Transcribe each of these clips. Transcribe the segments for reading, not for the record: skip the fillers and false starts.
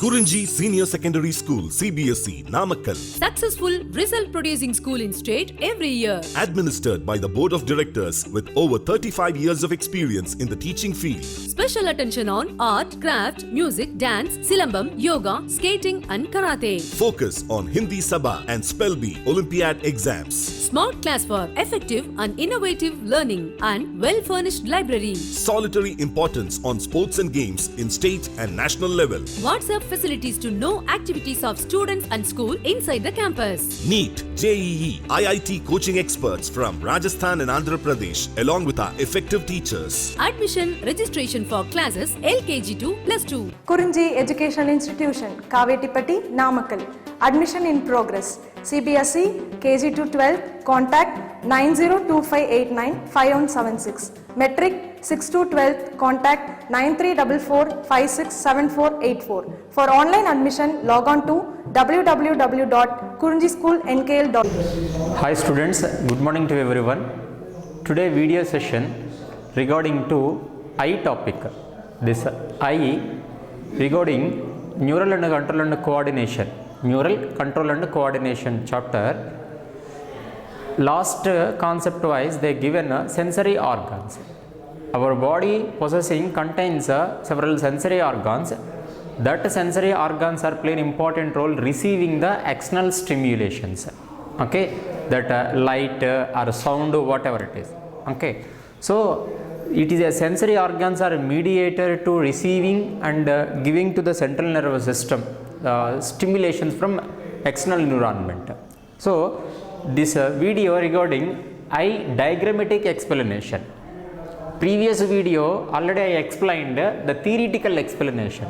Kurinji Senior Secondary School, CBSE, Namakkal. Successful result producing school in state every year. Administered by the Board of Directors with over 35 years of experience in the teaching field. Special attention on art, craft, music, dance, silambam, yoga, skating and karate. Focus on Hindi Sabha and Spell Bee Olympiad exams. Smart class for effective and innovative learning and well-furnished library. Solitary importance on sports and games in state and national level. WhatsApp facilities to know activities of students and school inside the campus. NEET, JEE, IIT coaching experts from Rajasthan and Andhra Pradesh along with our effective teachers. Admission registration for classes LKG to +2. Kurinji Educational Institution, Kavetipatti, Namakkal. Admission in progress. CBSE, KG to 12, contact 9025895176. Metric 6 to 12, contact 9344567484. For online admission, log on to www.kurinjischoolnkl.com. Hi students, good morning to everyone. Today video session regarding to eye topic. This eye regarding neural and control and coordination. Neural control and coordination chapter. Last concept wise they given sensory organs. Our body possessing contains several sensory organs. That sensory organs are playing important role receiving the external stimulations. Okay, that light or sound, whatever it is. Okay, so it is a sensory organs are mediator to receiving and giving to the central nervous system stimulations from external environment. So this video regarding eye diagrammatic explanation. Previous video already I explained the theoretical explanation.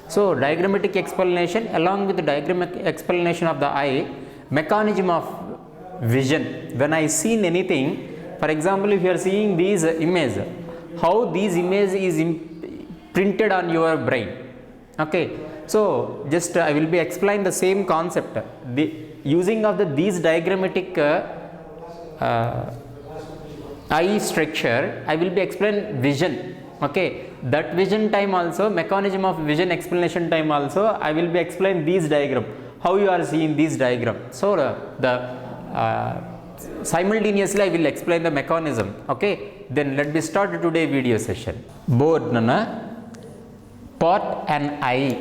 So diagrammatic explanation along with the diagrammatic explanation of the eye, mechanism of vision. When I seen anything, for example, if you are seeing these image, how these image is printed on your brain. Okay, so just I will be explain the same concept. The using of these diagrammatic eye structure, I will be explain vision. Okay, that vision time also, mechanism of vision explanation time also, I will be explain these diagram, how you are seeing these diagram. So simultaneously I will explain the mechanism. Okay, then let me start today video session. Board nana part and eye.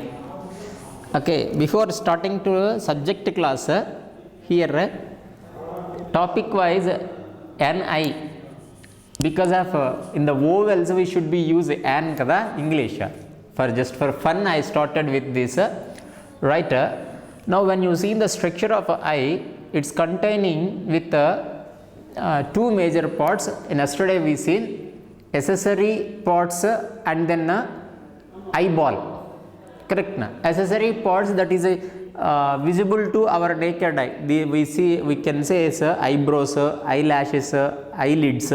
Okay, before starting to subject class, here topic wise an eye, because of in the vowels we should be use an kada English. For just for fun I started with this, right? Now when you see the structure of eye, it's containing with two major parts. In yesterday we seen accessory parts and then eyeball. Correct na? Accessory parts that is visible to our naked eye. We can say is eyebrows, eyelashes, eyelids,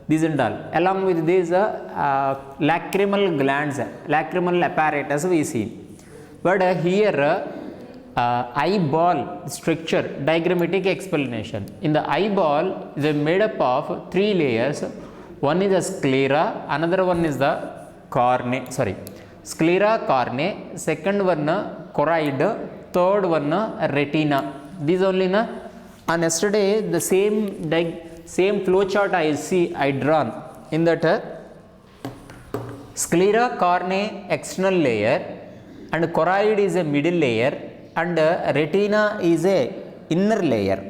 these and all. Along with these lacrimal glands, lacrimal apparatus we see. But here eyeball structure, diagrammatic explanation. In the eyeball is made up of three layers. One is the sclera, another one is the cornea. Sorry, sclera, cornea. Second one choroid. Third one retina. These only na. And yesterday the same flow chart I drawn in that sclera, cornea external layer, and choroid is a middle layer, and retina is a inner layer.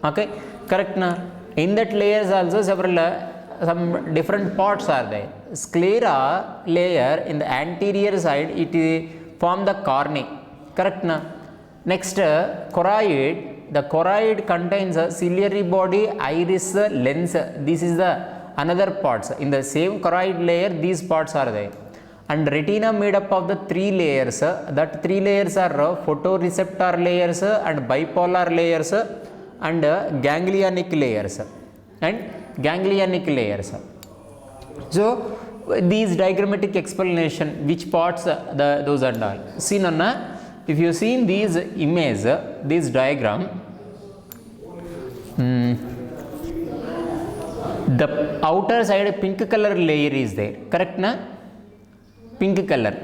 Okay, correct na? In that layers also several some different parts are there. Sclera layer in the anterior side it form the cornea. Correct na? Next choroid. The choroid contains a ciliary body, iris, lens. This is the another parts. In the same choroid layer, these parts are there. And retina made up of the three layers. That three layers are photoreceptor layers and bipolar layers and ganglionic layers. So these diagrammatic explanation, which parts those and all. See Nana, if you see in these image, this diagram, the outer side pink color layer is there. Correct na? Pink color.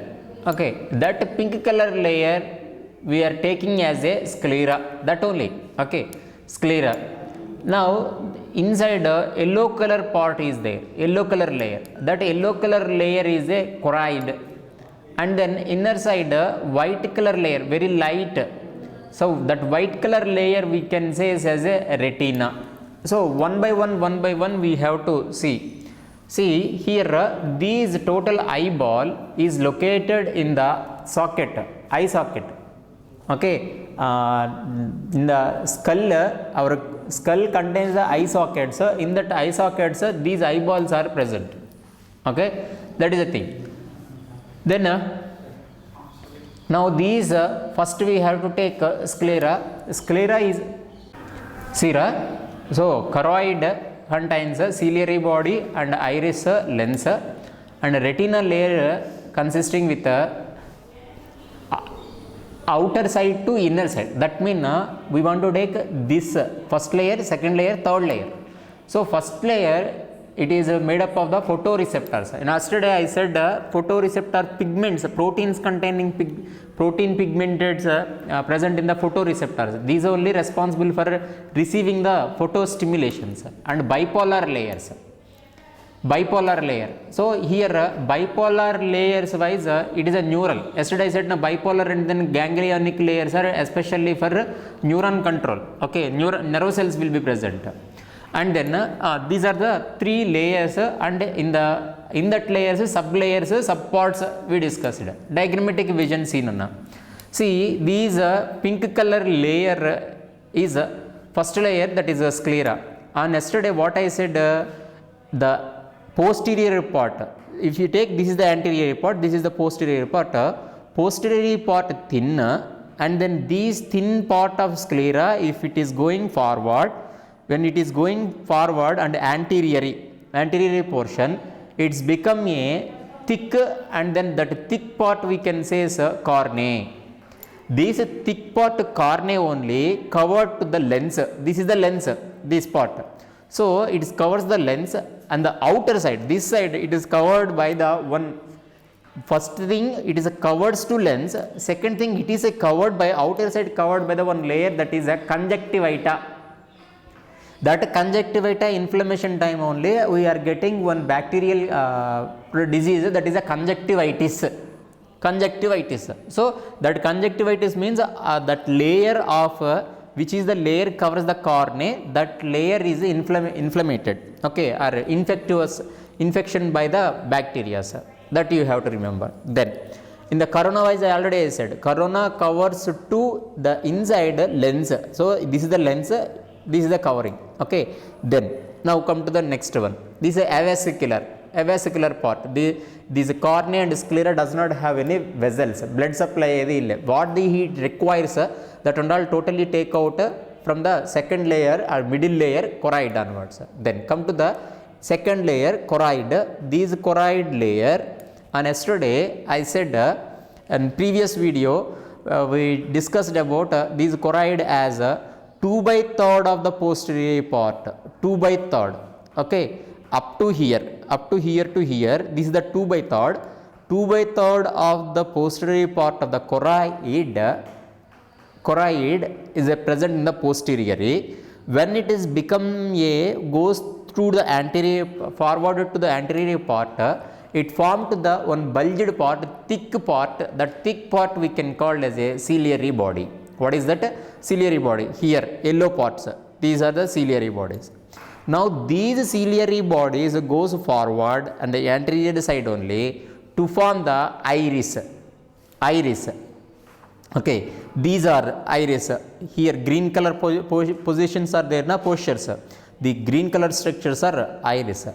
Okay, that pink color layer we are taking as a sclera, that only. Okay, sclera. Now inside a yellow color part is there, yellow color layer. That yellow color layer is a choroid, and then inner side a white color layer, very light. So that white color layer we can say is as a retina. So one by one we have to see. See here, these total eyeball is located in the socket, eye socket. Okay, in the skull, our skull contains the eye sockets. In that eye sockets, these eyeballs are present. Okay, that is the thing. Then now these first we have to take sclera. Sclera is sclera. So choroid contains ciliary body and iris lens, and retina layer consisting with outer side to inner side. That means we want to take this first layer, second layer, third layer. So first layer, it is made up of the photoreceptors. And yesterday I said photoreceptor pigments, proteins containing protein pigments present in the photoreceptors. These are only responsible for receiving the photostimulations. And bipolar layers. Bipolar layer. So here bipolar layers wise it is a neural. Yesterday I said bipolar and then ganglionic layers are especially for neuron control. Okay, nerve cells will be present. And then these are the three layers, and in that layers, sub layers, subparts we discussed. Diagrammatic vision seen. See, these pink color layer is first layer, that is a sclera. And yesterday what I said, the posterior part. If you take, this is the anterior part, this is the posterior part. Posterior part thin, and then these thin part of sclera, if it is going forward, when it is going forward and anterior portion, it's become a thick, and then that thick part we can say is cornea. This thick part cornea only covered to the lens. This is the lens, this part. So it covers the lens, and the outer side, this side, it is covered by the one. First thing, it is a covered to lens. Second thing, it is a covered by outer side, covered by the one layer, that is a conjunctivita. That conjunctivita inflammation time only we are getting one bacterial disease, that is a conjunctivitis. So that conjunctivitis means that layer of which is the layer covers the cornea, that layer is inflamed, okay, or infection by the bacteria. That you have to remember. Then in the corona wise, I already said, corona covers to the inside lens. So this is the lens, this is the covering. Okay, then now come to the next one. This is avascular part. This cornea and sclera does not have any vessels, blood supply. What the heat requires, that and all totally take out from the second layer or middle layer, choroid onwards. Then come to the second layer, choroid. These choroid layer, and yesterday I said in previous video we discussed about these choroid as 2/3 of the posterior part, 2/3. Okay, up to here to here, this is the 2/3. 2/3 of the posterior part of the choroid is present in the posterior. When it is goes through the anterior, forwarded to the anterior part, it formed the one bulged part, thick part. That thick part we can call as a ciliary body. What is that? Ciliary body. Here, yellow parts. These are the ciliary bodies. Now these ciliary bodies goes forward and the anterior side only to form the iris. Okay, these are iris. Here green color positions are there, postures. The green color structures are iris.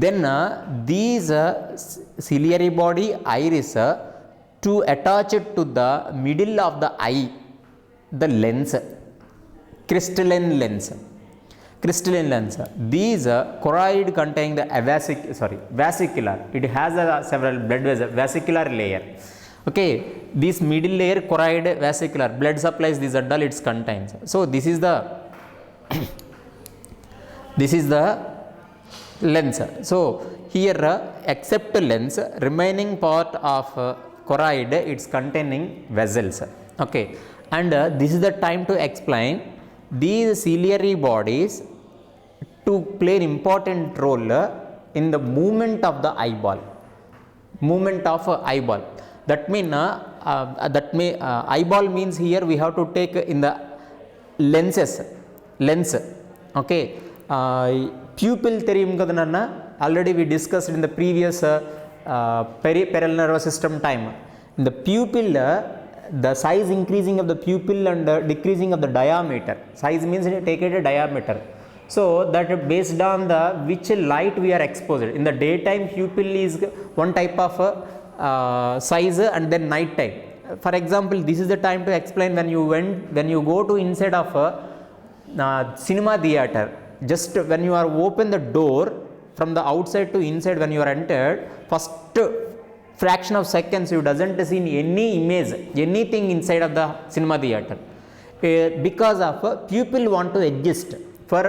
Then these ciliary body, iris, to attach it to the middle of the eye, the lens, crystalline lens. These choroid contain the vesicular. It has several blood vessels, vesicular layer. Okay, this middle layer, choroid, vesicular, blood supplies these adult, it contains. So this is the lens. So here except lens, remaining part of choroid, it's containing vessels. Okay, and this is the time to explain these ciliary bodies to play an important role in the movement of the eyeball. Movement of eyeball. That mean eyeball means here we have to take in the lenses. Lens. Okay. Pupil theriyum kadanna. Already we discussed in the previous peripheral nervous system time. In the pupil, the size increasing of the pupil and decreasing of the diameter. Size means take it a diameter. So that based on the which light we are exposed. In the daytime, pupil is one type of size, and then night time. For example, this is the time to explain when you go to inside of a cinema theater. Just when you are open the door from the outside to inside, when you are entered, first fraction of seconds you doesn't see any image, anything inside of the cinema theater, because of pupil want to adjust for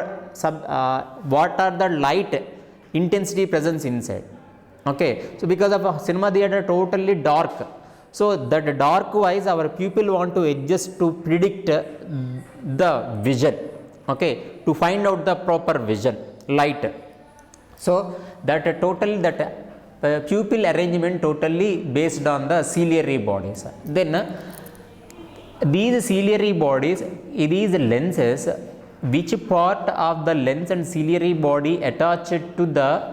what are the light intensity presence inside. Okay, so because of cinema theater totally dark, so that dark wise our pupil want to adjust to predict the vision. Okay, to find out the proper vision light. So that total that pupil arrangement totally based on the ciliary bodies. Then these ciliary bodies, these lenses, which part of the lens and ciliary body attached to the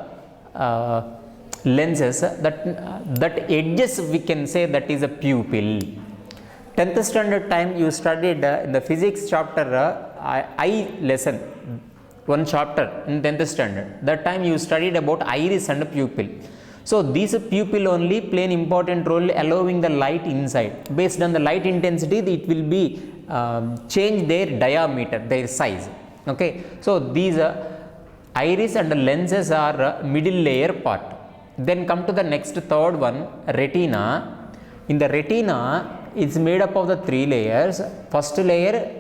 lenses, that edges we can say that is a pupil. 10th standard time you studied in the physics chapter eye lesson, one chapter in 10th standard. That time you studied about iris and pupil. So these pupil only play an important role allowing the light inside. Based on the light intensity, it will be change their diameter, their size. Okay, so these iris and the lenses are middle layer part. Then come to the next third one, retina. In the retina, it's made up of the three layers. First layer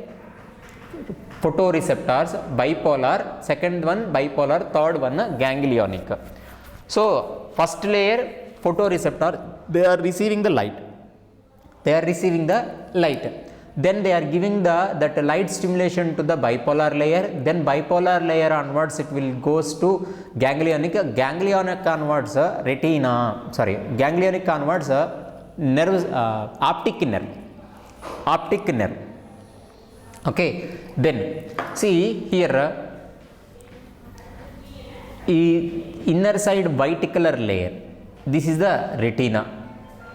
photoreceptors, bipolar. Second one bipolar. Third one ganglionic. So first layer photoreceptor, they are receiving the light. Then they are giving that light stimulation to the bipolar layer. Then bipolar layer onwards it will goes to ganglionic. Ganglionic onwards retina. Sorry, ganglionic onwards nerves, optic nerve. Okay. Then see here. Inner side white color layer, this is the retina.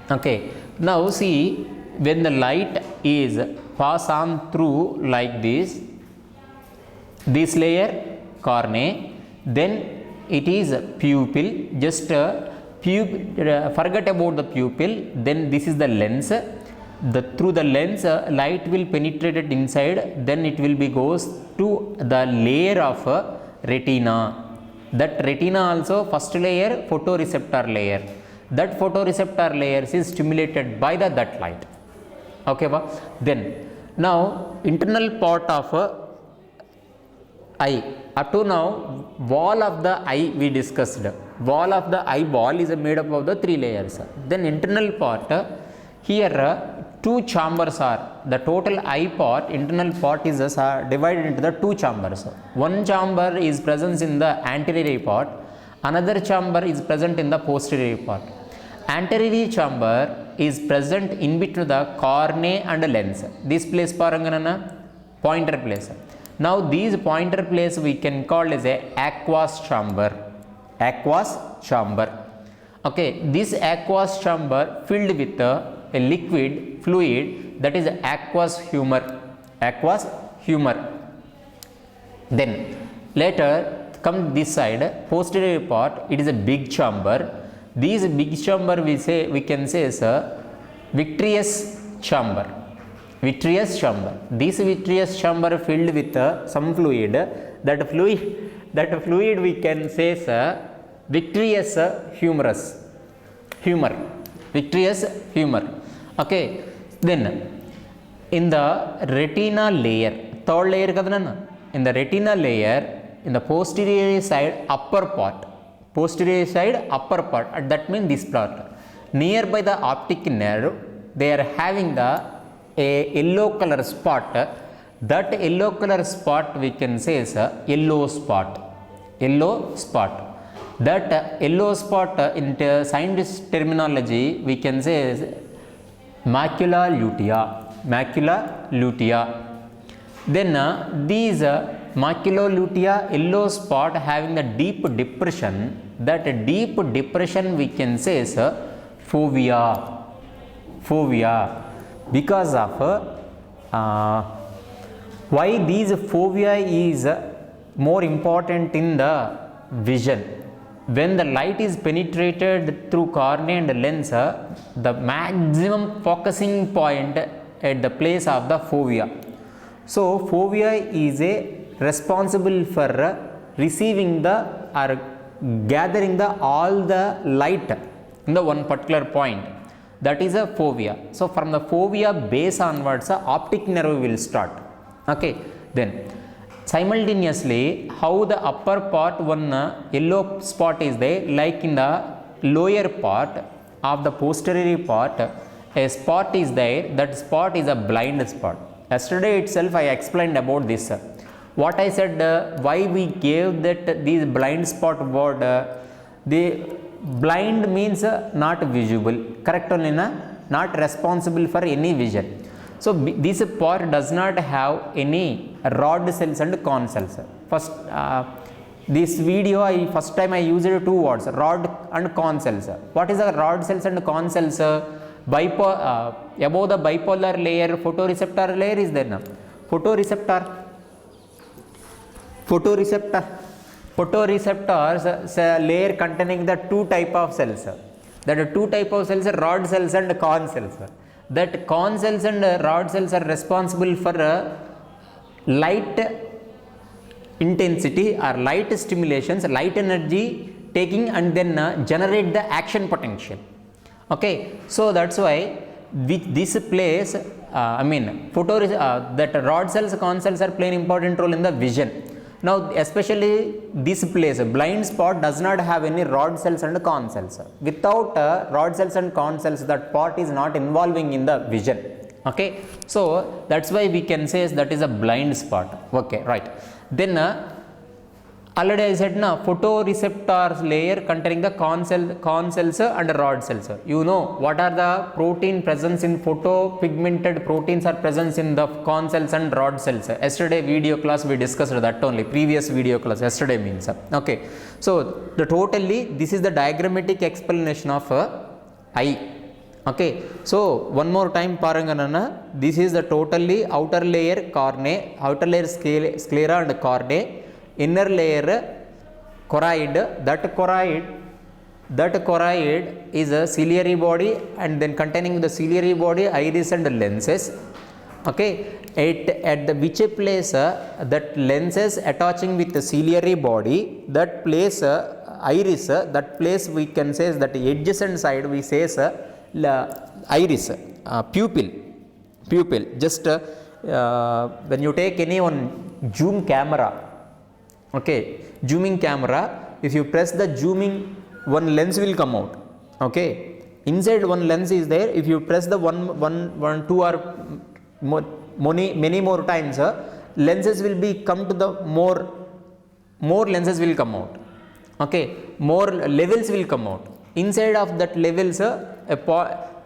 Okay, now see when the light is pass on through like this layer cornea, then it is pupil. Just forget about the pupil. Then this is the lens. Through the lens light will penetrate it inside, then it will be goes to the layer of retina. That retina also first layer photoreceptor layer. That photoreceptor layer is stimulated by that light. Okay, then now internal part of eye. Up to now wall of the eye we discussed. Wall of the eyeball is made up of the three layers. Then internal part, here two chambers are, the total eye part, internal part is divided into the two chambers. One chamber is present in the anterior part, another chamber is present in the posterior part. Anterior chamber is present in between the cornea and lens. This place paranganana pointer place. Now these pointer place we can call as a aqueous chamber. Okay, this aqueous chamber filled with a liquid fluid, that is aqueous humor. Then later come this side, posterior part, it is a big chamber. These big chamber we can say is a vitreous chamber. This vitreous chamber filled with some fluid. That fluid we can say is a vitreous humor. Okay, then in the retina layer, third layer kadana, in the retina layer, in the posterior side upper part, that means this part. nearby the optic nerve they are having a yellow color spot. That yellow color spot we can say is a yellow spot. Yellow spot. That yellow spot in scientist terminology we can say is macula lutea. Macula lutea. Then these macula lutea yellow spot having a deep depression. That deep depression we can say is fovea. Fovea. Because of why these fovea is more important in the vision. When the light is penetrated through cornea and lens, the maximum focusing point at the place of the fovea. So fovea is responsible for receiving the or gathering the all the light in the one particular point. That is a fovea. So from the fovea base onwards, optic nerve will start. Okay, then simultaneously how the upper part one yellow spot is there, like in the lower part of the posterior part a spot is there. That spot is a blind spot. Yesterday itself I explained about this. What I said, why we gave that these blind spot word, the blind means not visible, correct only na, not responsible for any vision. So this part does not have any rod cells and con cells. First this video first time I used two words, rod and con cells. What is a rod cells and con cells? Above the bipolar layer photoreceptor layer is there now. Photoreceptors layer containing the two type of cells. That are two type of cells, rod cells and con cells. That con cells and rod cells are responsible for light intensity or light stimulations, light energy taking and then generate the action potential. Okay, so that's why with this place that rod cells, con cells are playing important role in the vision. Now especially this place blind spot does not have any rod cells and con cells. Without rod cells and con cells, that part is not involving in the vision. Okay, so that's why we can say that is a blind spot. Okay, right. Then already I said na, photoreceptors layer containing the con cells and rod cells. You know what are the protein presence in photopigmented proteins are presence in the con cells and rod cells. Yesterday video class we discussed that only, previous video class, yesterday means. Okay, so the totally this is the diagrammatic explanation of eye. Okay, so one more time paranganana, this is the totally outer layer cornea, outer layer sclera and cornea, inner layer choroid. That choroid is a ciliary body and then containing the ciliary body iris and lenses. Okay, at the which place that lenses attaching with the ciliary body, that place iris, that place we can say is that adjacent side we say iris, pupil. Just when you take any one zoom camera, okay, zooming camera, if you press the zooming, one lens will come out. Okay, inside one lens is there. If you press the one, two or many more times, lenses will be come to the more lenses will come out. Okay, more levels will come out. Inside of that levels, a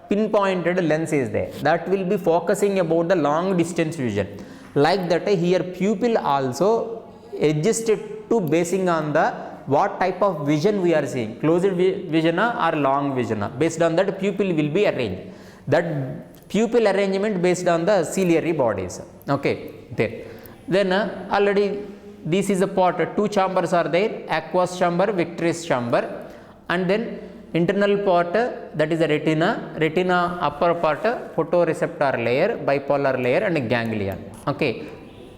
pinpointed lens is there that will be focusing about the long distance vision. Like that, here pupil also adjusted to basing on the what type of vision we are seeing, closed vision or long vision. Based on that, pupil will be arranged. That pupil arrangement based on the ciliary bodies. Okay, there. Then already this is a part, two chambers are there, aqueous chamber, vitreous chamber, and then internal part, that is the retina upper part, photoreceptor layer, bipolar layer and ganglion. Okay,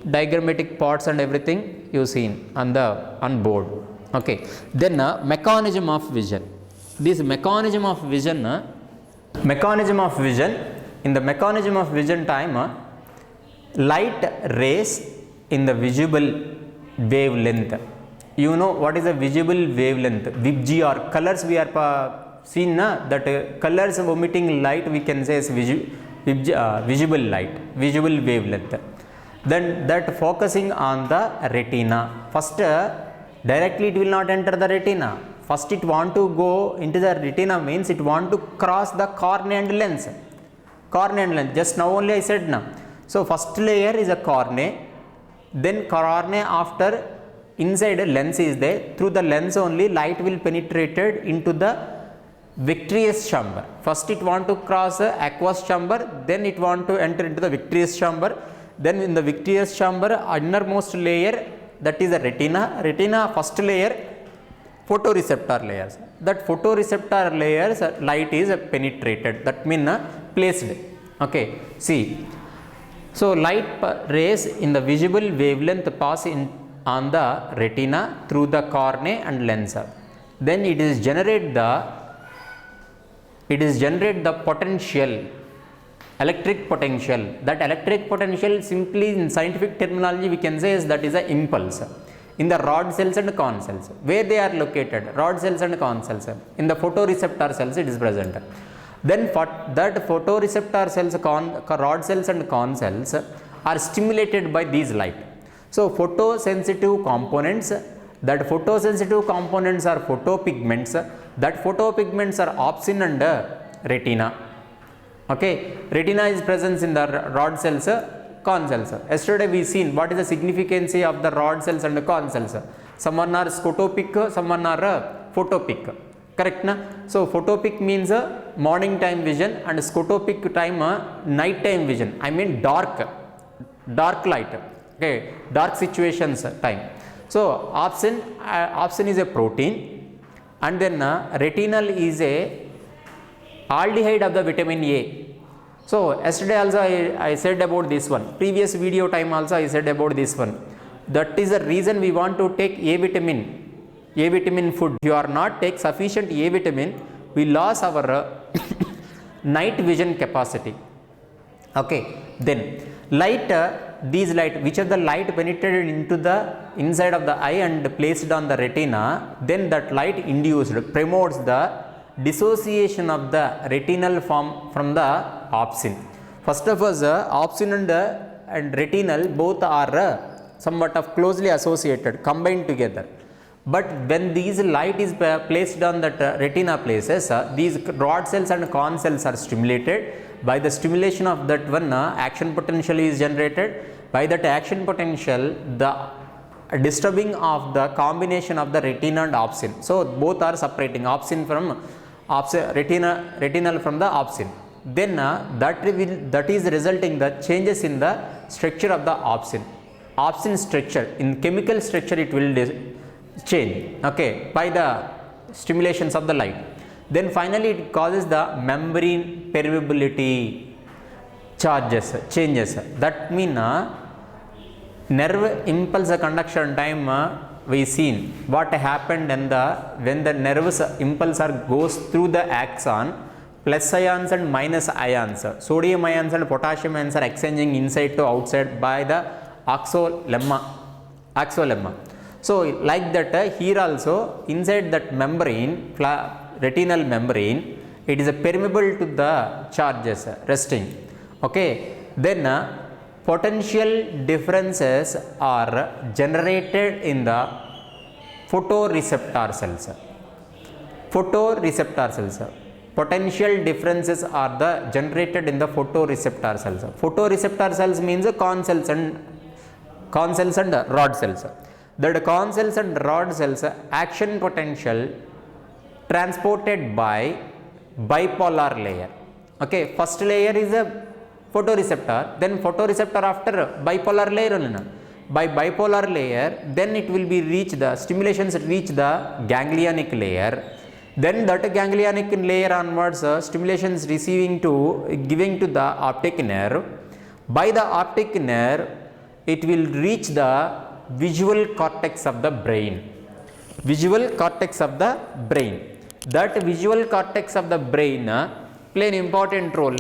diagrammatic parts and everything you seen on board. Okay, then mechanism of vision. This mechanism of vision, in the mechanism of vision time, light rays in the visible wavelength. You know what is a visible wavelength, VIBGY, or colors we are seen that colors emitting light we can say is visible light, visible wavelength. Then that focusing on the retina. First directly it will not enter the retina. First it want to go into the retina, means it want to cross the cornea and lens. Cornea and lens, just now only I said now. So first layer is a cornea, then cornea, after inside a lens is there. Through the lens only light will penetrated into the vitreous chamber. First it want to cross the aqueous chamber, then it want to enter into the vitreous chamber. Then in the vitreous chamber, innermost layer, that is the retina. Retina first layer, photoreceptor layers. That photoreceptor layers light is penetrated, that mean placed. Okay, see, so light rays in the visible wavelength pass in on the retina through the cornea and lens. Then it is generate the potential, electric potential. That electric potential, simply in scientific terminology we can say, is that is a impulse in the rod cells and cone cells. Where they are located? Rod cells and cone cells. In the photoreceptor cells it is present. Then that photoreceptor cells, rod cells and cone cells are stimulated by these light. So photosensitive components, that photosensitive components are photopigments. That photopigments are opsin and retina. Okay, retina is present in the rod cells, cone cells. Yesterday we seen what is the significance of the rod cells and cone cells. Some are scotopic, some are photopic. Correct na? So photopic means morning time vision and scotopic time night time vision. I mean dark light. Okay, dark situations time. So opsin is a protein, and then retinal is a aldehyde of the vitamin A. So yesterday also I said about this one. Previous video time also I said about this one. That is the reason we want to take A vitamin food. If you are not take sufficient A vitamin, we lose our night vision capacity. Okay, then light, these light, which are the light penetrated into the inside of the eye and placed on the retina, then that light induced promotes the dissociation of the retinal form from the opsin. First of all, opsin and retinal both are somewhat of closely associated, combined together. But when these light is placed on that retina places, these rod cells and cone cells are stimulated. By the stimulation of that one, action potential is generated. By that action potential, the disturbing of the combination of the retina and opsin. So both are separating opsin from retinal from the opsin. Then that is resulting the changes in the structure of the opsin. Opsin structure, in chemical structure it will change, okay, by the stimulations of the light. Then finally it causes the membrane permeability changes. That mean nerve impulse conduction time we seen what happened when the nerves impulse goes through the axon. Plus ions and minus ions, sodium ions and potassium ions are exchanging inside to outside by the axolemma. So like that, here also inside that membrane, retinal membrane, it is permeable to the charges resting. Okay, then potential differences are generated in the photoreceptor cells. Potential differences are generated in the photoreceptor cells. Photoreceptor cells means cone cells and rod cells. The cone cells and rod cells action potential transported by bipolar layer. Okay, first layer is a photoreceptor, then photoreceptor after bipolar layer only. By bipolar layer, then it will be stimulations reach the ganglionic layer. Then that ganglionic layer onwards, stimulations giving to the optic nerve. By the optic nerve, it will reach the visual cortex of the brain. That visual cortex of the brain play an important role.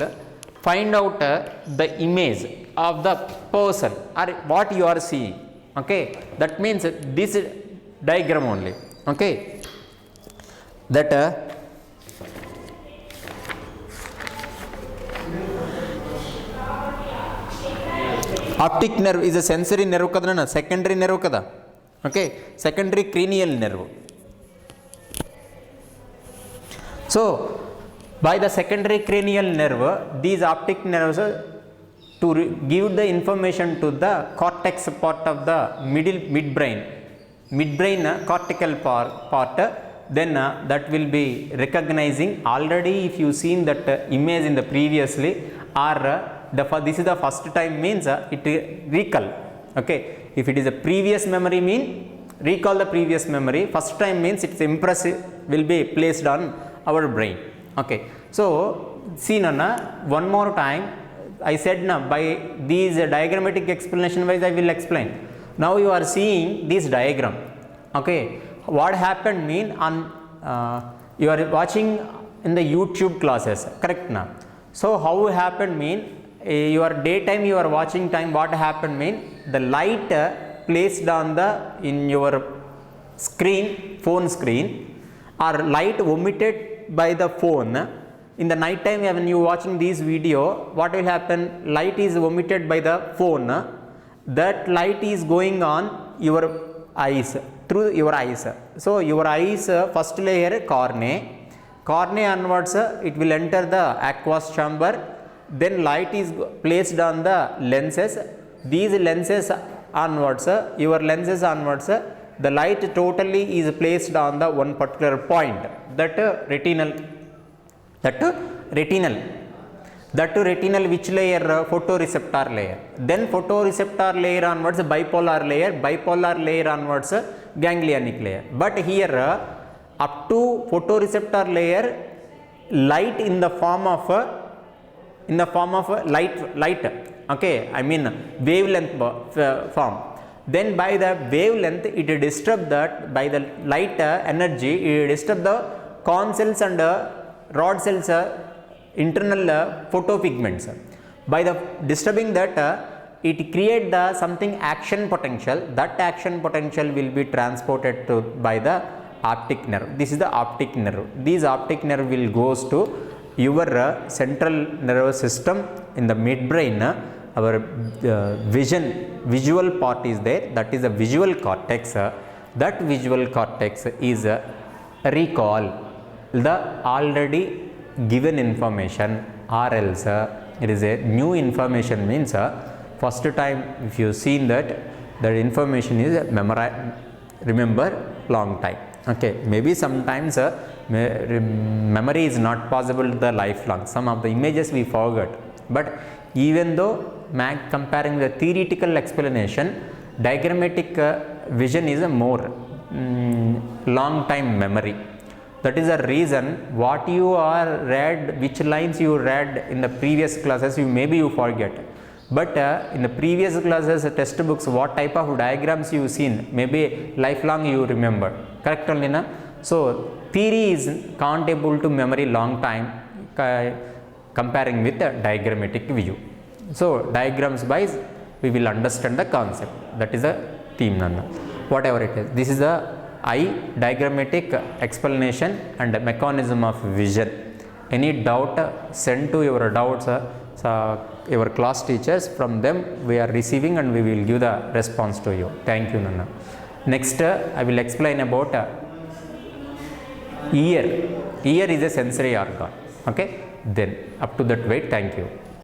Find out the image of the person or what you are seeing. Okay, that means this diagram only. Okay, that Optic nerve is a sensory nerve kada, secondary nerve kada. Okay, secondary cranial nerve. So by the secondary cranial nerve, these optic nerves to give the information to the cortex part of the midbrain cortical part, then that will be recognizing. Already if you seen that image in the previously, or this is the first time means it recall. Okay, if it is a previous memory mean recall the previous memory, first time means its impressive will be placed on our brain. Okay, so see Nana, one more time I said now by these diagrammatic explanation wise I will explain. Now you are seeing this diagram. Okay, what happened mean on you are watching in the YouTube classes, correct now? So how happened mean your daytime you are watching time, what happened mean the light placed on the in your screen, phone screen, or light omitted by the phone. In the night time when you watching this video, what will happen, light is omitted by the phone, that light is going on your eyes, through your eyes. So your eyes first layer cornea onwards it will enter the aqueous chamber, then light is placed on the lenses, these lenses onwards, your lenses onwards, the light totally is placed on the one particular point, that retinal which layer, photoreceptor layer, then photoreceptor layer onwards bipolar layer onwards ganglionic layer. But here up to photoreceptor layer, light in the form of light, okay, I mean wavelength form. Then by the wavelength it disturb that, by the light energy it disturb the corn cells and rod cells internal photopigments. By the disturbing that it create the something action potential, that action potential will be transported to by the optic nerve. This is the optic nerve. These optic nerve will goes to your central nervous system in the midbrain. Our visual part is there, that is the visual cortex. That visual cortex is recall the already given information, or else it is a new information means first time if you seen that information is remember long time. Okay, maybe sometimes memory is not possible the lifelong, some of the images we forgot, but even though comparing the theoretical explanation, diagrammatic vision is a more long time memory. That is the reason what you are read, which lines you read in the previous classes, maybe you forget, but in the previous classes textbooks what type of diagrams you seen, maybe lifelong you remember, correct only na? So theory is can't able to memory long time comparing with the diagrammatic view. So diagrams wise we will understand the concept, that is a theme Nana. Whatever it is, this is the diagrammatic explanation and mechanism of vision. Any doubt send to your doubts your class teachers, from them we are receiving and we will give the response to you. Thank you Nana. Next I will explain about ear. Ear is a sensory organ. Okay, then up to that wait, thank you.